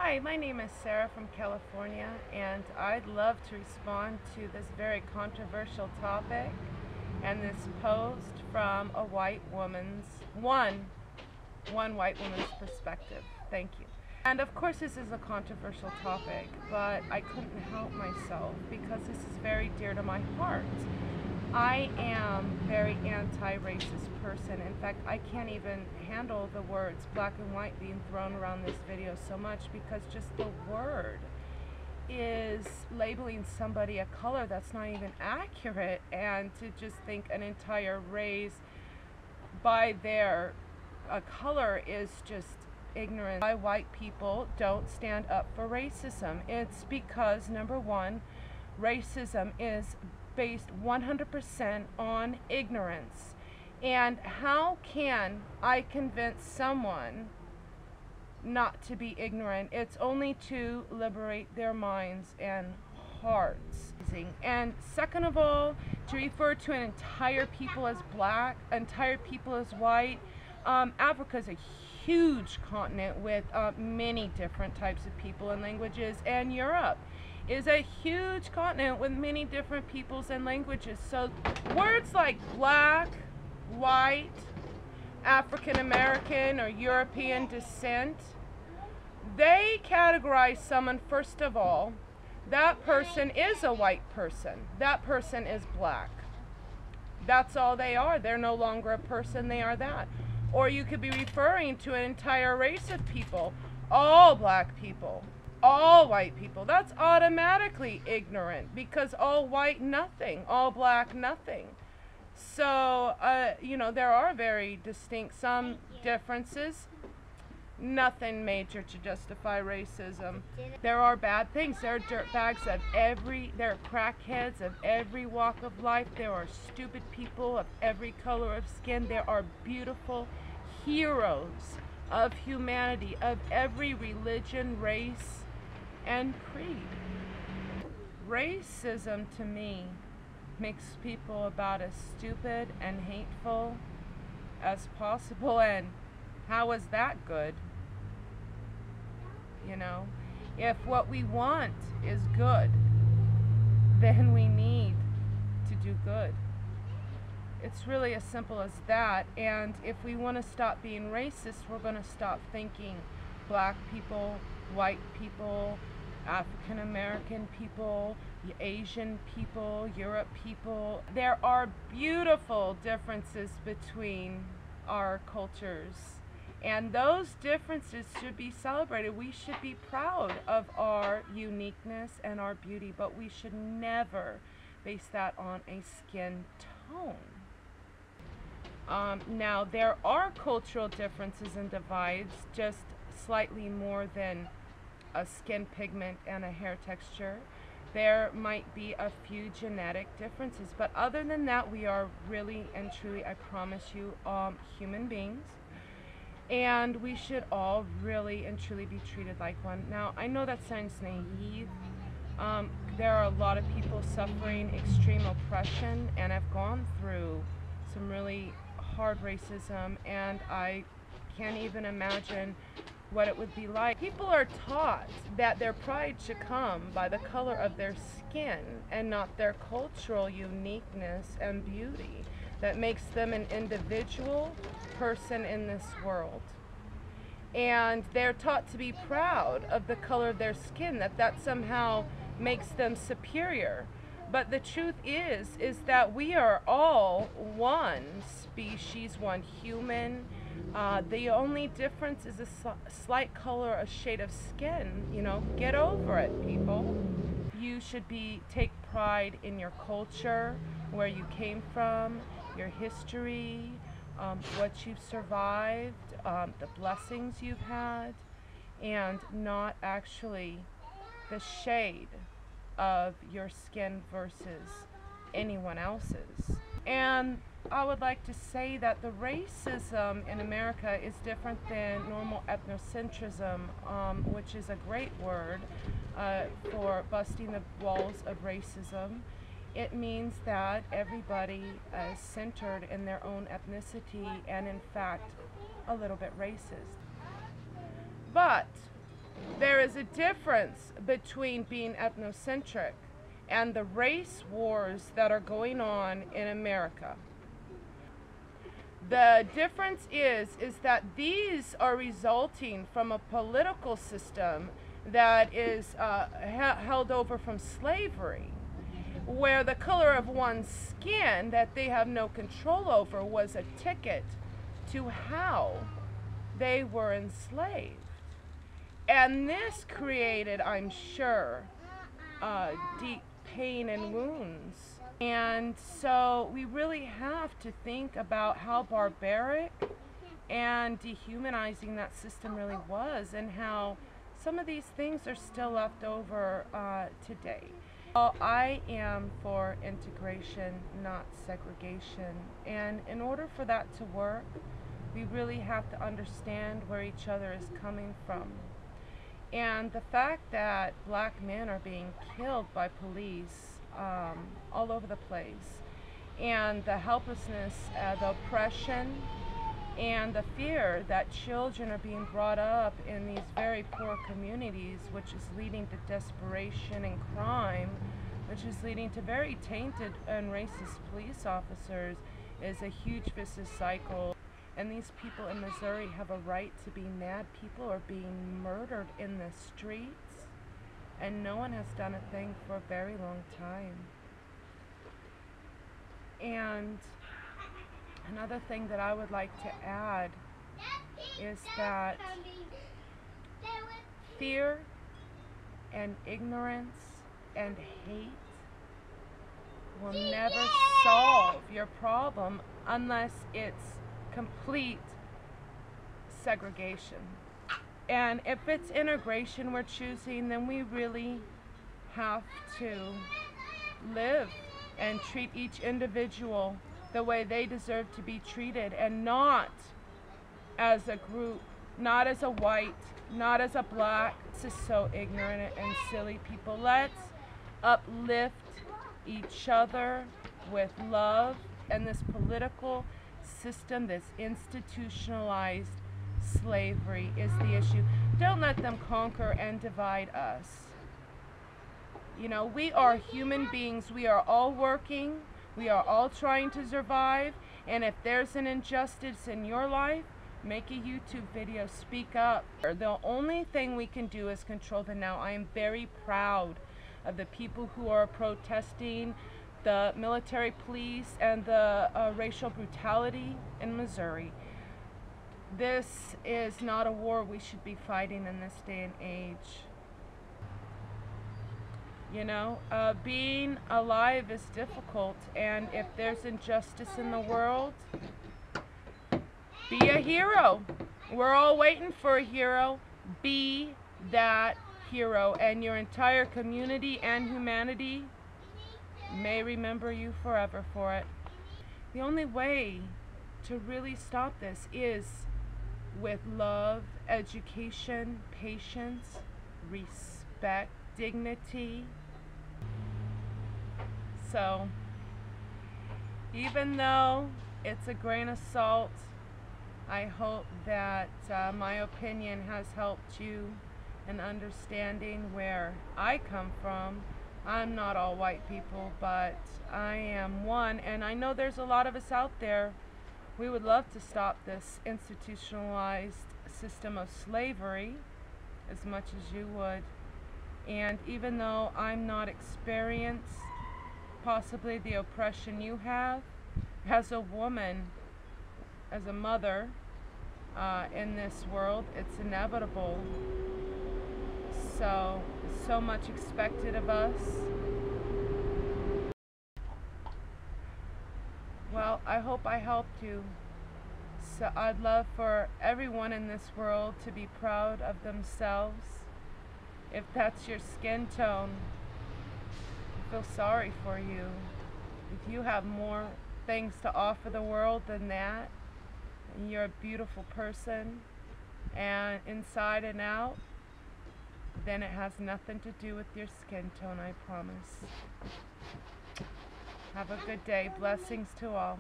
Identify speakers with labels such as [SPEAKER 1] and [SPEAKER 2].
[SPEAKER 1] Hi, my name is Sarah from California, and I'd love to respond to this very controversial topic and this post from a white woman's, one white woman's perspective. Thank you. And of course this is a controversial topic, but I couldn't help myself because this is very dear to my heart. I am a very anti-racist person. In fact, I can't even handle the words black and white being thrown around this video so much because just the word is labeling somebody a color that's not even accurate, and to just think an entire race by their color is just ignorant. Why white people don't stand up for racism? It's because, number one, racism is based 100% on ignorance. And how can I convince someone not to be ignorant? It's only to liberate their minds and hearts. And second of all, to refer to an entire people as black, entire people as white. Africa is a huge continent with many different types of people and languages, and Europe is a huge continent with many different peoples and languages. So words like black, white, African American, or European descent, they categorize someone, first of all, that person is a white person, that person is black. That's all they are. They're no longer a person, they are that. Or you could be referring to an entire race of people, all black people, all white people. That's automatically ignorant, because all white, nothing, all black, nothing. So, there are very distinct, some differences, nothing major to justify racism. There are bad things. There are dirtbags of there are crackheads of every walk of life. There are stupid people of every color of skin. There are beautiful heroes of humanity, of every religion, race, and creed. Racism, to me, makes people about as stupid and hateful as possible, and how is that good? If what we want is good, then we need to do good. It's really as simple as that. And if we want to stop being racist, we're going to stop thinking black people, white people, African American people, Asian people, Europe people. There are beautiful differences between our cultures, and those differences should be celebrated. We should be proud of our uniqueness and our beauty, but we should never base that on a skin tone. Now, there are cultural differences and divides, just slightly more than a skin pigment and a hair texture. There might be a few genetic differences, but other than that, we are really and truly, I promise you, human beings, and we should all really and truly be treated like one. Now, I know that sounds naive. There are a lot of people suffering extreme oppression, and I've gone through some really hard racism, and I can't even imagine what it would be like. People are taught that their pride should come by the color of their skin and not their cultural uniqueness and beauty that makes them an individual person in this world. And they're taught to be proud of the color of their skin, that somehow makes them superior. But the truth is that we are all one species, one human. The only difference is a slight color, a shade of skin. Get over it, people. You should take pride in your culture, where you came from, your history, what you've survived, the blessings you've had, and not actually the shade of your skin versus anyone else's. And I would like to say that the racism in America is different than normal ethnocentrism, which is a great word for busting the walls of racism. It means that everybody is centered in their own ethnicity and, in fact, a little bit racist. But There is a difference between being ethnocentric and the race wars that are going on in America. The difference is that these are resulting from a political system that is held over from slavery, where the color of one's skin that they have no control over was a ticket to how they were enslaved. And this created, I'm sure, deep pain and wounds. And so we really have to think about how barbaric and dehumanizing that system really was, and how some of these things are still left over today. Well, I am for integration, not segregation. And in order for that to work, we really have to understand where each other is coming from. And the fact that black men are being killed by police all over the place, and the helplessness, the oppression, and the fear that children are being brought up in these very poor communities, which is leading to desperation and crime, which is leading to very tainted and racist police officers, is a huge vicious cycle. And these people in Missouri have a right to be mad. People are being murdered in the streets, and no one has done a thing for a very long time. And another thing that I would like to add is that fear and ignorance and hate will never solve your problem unless it's complete segregation. And if it's integration we're choosing, then we really have to live and treat each individual the way they deserve to be treated, and not as a group, not as a white, not as a black. This is so ignorant and silly, people. Let's uplift each other with love, and this political system, this institutionalized slavery is the issue. Don't let them conquer and divide us. You know, we are human beings. We are all working. We are all trying to survive. And if there's an injustice in your life, make a YouTube video, speak up. The only thing we can do is control the now. I am very proud of the people who are protesting the military police and the racial brutality in Missouri. This is not a war we should be fighting in this day and age. You know, being alive is difficult, and if there's injustice in the world, be a hero. We're all waiting for a hero. Be that hero, and your entire community and humanity may remember you forever for it. The only way to really stop this is with love, education, patience, respect, dignity. So, even though it's a grain of salt, I hope that my opinion has helped you in understanding where I come from. I'm not all white people, but I am one, and I know there's a lot of us out there. We would love to stop this institutionalized system of slavery as much as you would. And even though I'm not experienced possibly the oppression you have, as a woman, as a mother in this world, it's inevitable. So much expected of us. Well, I hope I helped you. So I'd love for everyone in this world to be proud of themselves. If that's your skin tone, I feel sorry for you. If you have more things to offer the world than that, and you're a beautiful person, and inside and out, then it has nothing to do with your skin tone, I promise. Have a good day. Blessings to all.